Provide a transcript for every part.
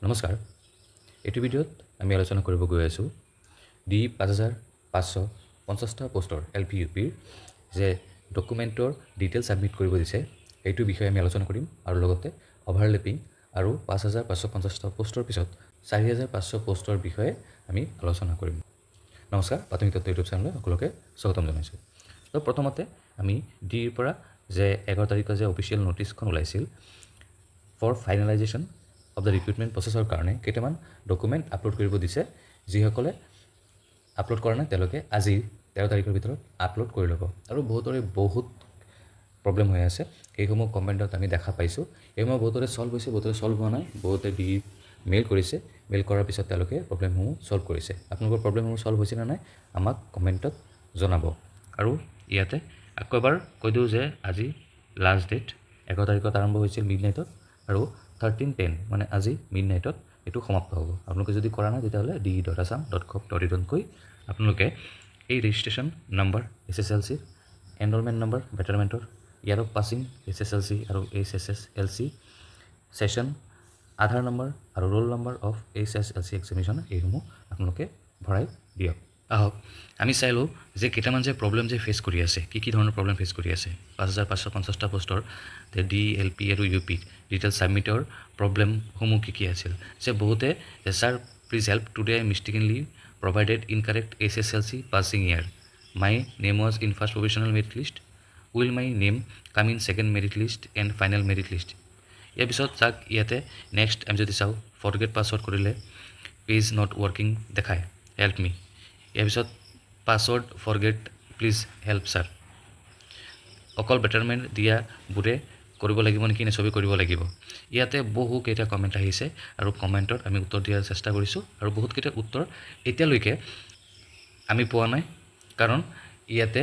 নমস্কাৰ এইটো ভিডিঅ'ত আমি আলোচনা কৰিব গৈ আছো ডি 5550টা পোষ্টৰ এলপিইউপিৰ যে ডকুমেন্টৰ ডিটেইল সাবমিট কৰিব দিছে এইটো বিষয়ে আমি আলোচনা কৰিম আৰু লগতে ওভাৰলেপিং আৰু 5550টা পোষ্টৰ পিছত 4500 পোষ্টৰ বিষয়ে আমি আলোচনা কৰিম নমস্কাৰ প্ৰাথমিক তথ্য ইউটিউব চেনেললৈ সকলোকে স্বাগতম জনাইছো তো প্ৰথমতে আমি ডিৰ পৰা যে 11 তাৰিখত যে অফিচিয়েল নোটিছখন ওলাইছিল for ফাইনালাইজেশ্যন of the recruitment processor কাৰণে কেইটামান ডকুমেন্ট আপলোড কৰিব দিছে যিসকলে আপলোড কৰা নাই তেওঁলোকে আজি 13 তাৰিখৰ ভিতৰত আপলোড কৰি ল'ব আৰু বহুতৰে বহুত প্ৰবলেম হৈ আছে এইসমূহ কমেন্টত আমি দেখা পাইছো এইসমূহ বহুতৰে সলভ হৈছে বহুতৰে সলভ হোৱা নাই বহুতে ডি মেইল কৰিছে মেইল কৰাৰ পিছত তেওঁলোকে প্ৰবলেমসমূহ সলভ কৰিছে আপোনালোকৰ প্ৰবলেমসমূহ সলভ হৈছে না নাই আমাক কমেন্টত জনাব আৰু ইয়াতে আকৌ এবাৰ কৈ দিও যে আজি লাষ্ট ডেট 11 তাৰিখত আৰম্ভ হৈছিল মিডনাইটত আৰু 13:10 মানে আজি মিডনাইটত এটো সমাপ্ত হ'ব আপোনালোকে যদি কৰা নাই তেতিয়াহলে de.assam.gov.in কৈ আপোনালোকে এই registration number SSLC enrolment number বেটাৰমেন্টৰ ইয়াৰ পাছিং SSLC আৰু SSLC সেশন আধাৰ নম্বৰ আৰু roll number of SSLC examination এইসমূহ আপোনালোকে ভৰাই দিয়ক আহক আমি চাইলো যে কেইটামান যে প্ৰবলেম যে ফেস কৰি আছে কি ধৰণৰ প্ৰবলেম ফেস কৰি আছে 5550টা পোষ্টৰ তে DLP আৰু UP ডিটেইল সাবমিটৰ প্ৰবলেম সমূহ কি আছিল যে বহুতে যে sir please help today I mistakenly provided incorrect SSLC passing year my name was in first provisional merit list will my name come in second merit list and final merit list ইয়াৰ পিছত চাক ইয়াতে next আমি যদি চাও forget password কৰিলে page not working দেখায় help মি ইয়াৰ পিছত password forget please help sir অকল বেটাৰমেন্ট দিয়া বুৰে কৰিব লাগিব নেকি নে ছবি কৰিব লাগিব ইয়াতে বহু কেইটা কমেন্ট আহিছে আৰু কমেন্টত আমি উত্তৰ দিয়াৰ চেষ্টা কৰিছো আৰু বহুত কেইটা উত্তৰ এতিয়ালৈকে আমি পোৱা নাই কাৰণ ইয়াতে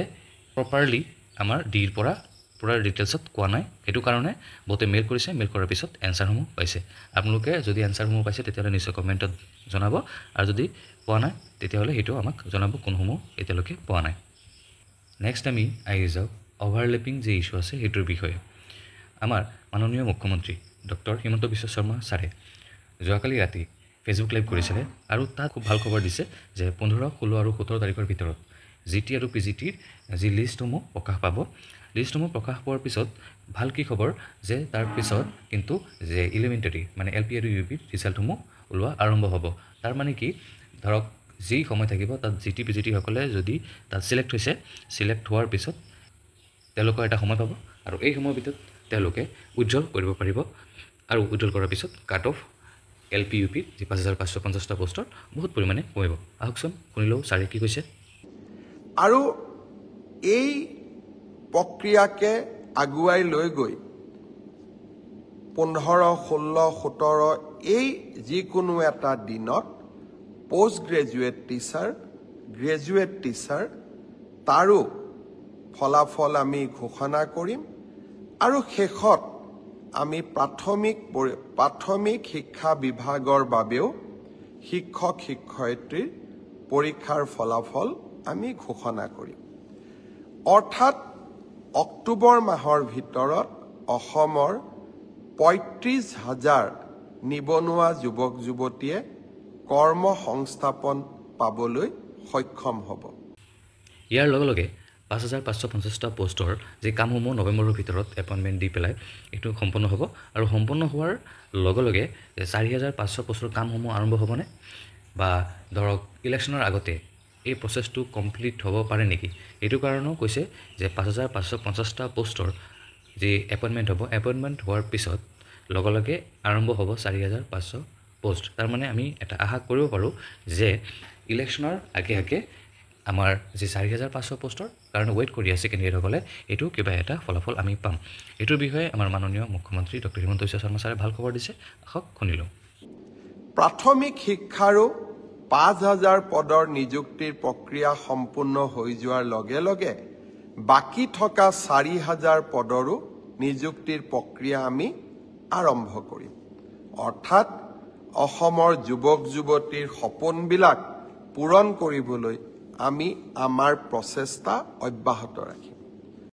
প্ৰপাৰলি আমাৰ ডিৰ পৰা পুৰা ডিটেইলছত কোৱা নাই এটো কাৰণে বহুতে মেইল কৰিছে মেইল কৰাৰ পিছত এনসাৰসমূহ পাইছে আপোনালোকে যদি এনসাৰসমূহ পাইছে তেতিয়াহলে নিশ্চয় কমেন্টত জনাব আৰু যদি পোৱা নাই তেতিয়াহলে হেটো আমাক জনাব কোনসমূহ এতিয়ালৈকে পোৱা নাই নেক্সট আমি আহি যাও ওভাৰলেপিং যে ইস্যু আছে হেটোৰ বিষয়ে আমাৰ মাননীয় মুখ্যমন্ত্ৰী ডক্টৰ হিমন্ত বিশ্ব শৰ্মা ছাৰে যোৱাকালি ৰাতি ফেসবুক লাইভ কৰিছিল আৰু তাত খুব ভাল খবৰ দিছে যে 15, 16 আৰু 17 তাৰিখৰ ভিতৰত জিটি আৰু পিজিটিৰ যি লিষ্টসমূহ প্ৰকাশ পাব লিষ্টসমূহ প্ৰকাশ পোৱাৰ পিছত ভাল কি খবৰ যে তাৰ পিছত কিন্তু যে এলিমেন্টাৰী মানে এলপি আৰু ইউপি ৰিজাল্টসমূহ ওলোৱা আৰম্ভ হ'ব তাৰ মানে কি ধৰক যি সময় থাকিব তাত জিটি পিজিটি সকলে যদি তাত সিলেক্ট হৈছে সিলেক্ট হোৱাৰ পিছত তেওঁলোকৰ এটা সময় পাব আৰু এই সময়ৰ ভিতৰত তেওঁলোকে উজ্জ্বল কৰিব পাৰিব আৰু উজ্জ্বল কৰাৰ পিছত কাট অফ এলপিইউপি যি 5550টা পোষ্টৰ বহুত পৰিমাণে কমিব আহকচোন শুনিলো ছাৰে কি কৈছে আৰু এই প্ৰক্ৰিয়াকে আগুৱাই লৈ গৈ 15, 16, 17 এই যিকোনো এটা দিনত post graduate teacher graduate teacher তাৰো ফলাফল আমি ঘোষণা কৰিম আৰু শেষত আমি প্ৰাথমিক শিক্ষা বিভাগৰ বাবেও শিক্ষক শিক্ষয়িত্ৰীৰ পৰীক্ষাৰ ফলাফল আমি ঘোষণা কৰিম অৰ্থাৎ অক্টোবৰ মাহৰ ভিতৰত অসমৰ ৩৫,০০০ নিবনুৱা যুৱক যুৱতীয়ে কৰ্ম সংস্থাপন পাবলৈ সক্ষম হ'ব ইয়াৰ লগে লগে 5550টা পোষ্টৰ যে কামসমূহ নৱেম্বৰৰ ভিতৰত এপইন্টমেন্ট দি পেলাই এটো সম্পূৰ্ণ হ'ব আৰু সম্পূৰ্ণ হোৱাৰ লগে লগে 4500 পোষ্টৰ কামসমূহ আৰম্ভ হ'বনে বা ধৰক ইলেকশ্যনৰ আগতে এই প্ৰসেসটো কমপ্লিট হ'ব পাৰে নেকি এটো কাৰণও কৈছে যে 5550টা পোষ্টৰ যে এপইন্টমেন্ট হ'ব এপইন্টমেন্ট হোৱাৰ পিছত লগে লগে আৰম্ভ হ'ব 4500 পোষ্ট তাৰ মানে আমি এটা আশা কৰিব পাৰো যে ইলেকশ্যনৰ আগে আমাৰ যে 4500 পোষ্টৰ কাৰণ ওয়েট কৰি আছে কেন্দ্ৰীয়সকলে এটো কিবা এটা ফলাফল আমি পাম এটোৰ বিষয়ে আমাৰ মাননীয় মুখ্যমন্ত্ৰী ডক্টৰ হিমন্ত বিশ্ব শৰ্মা ছাৰে ভাল খবৰ দিছে আহক শুনিলো প্ৰাথমিক শিক্ষাৰো 5000 পদৰ নিযুক্তিৰ প্ৰক্ৰিয়া সম্পূৰ্ণ হৈ যোৱাৰ লগে লগে বাকি থকা 4000 পদৰো নিযুক্তিৰ প্ৰক্ৰিয়া আমি আৰম্ভ কৰিম অৰ্থাৎ অসমৰ যুৱক যুৱতীৰ সপোনবিলাক পূৰণ কৰিবলৈ আমি আমাৰ প্ৰচেষ্টা অব্যাহত ৰাখিম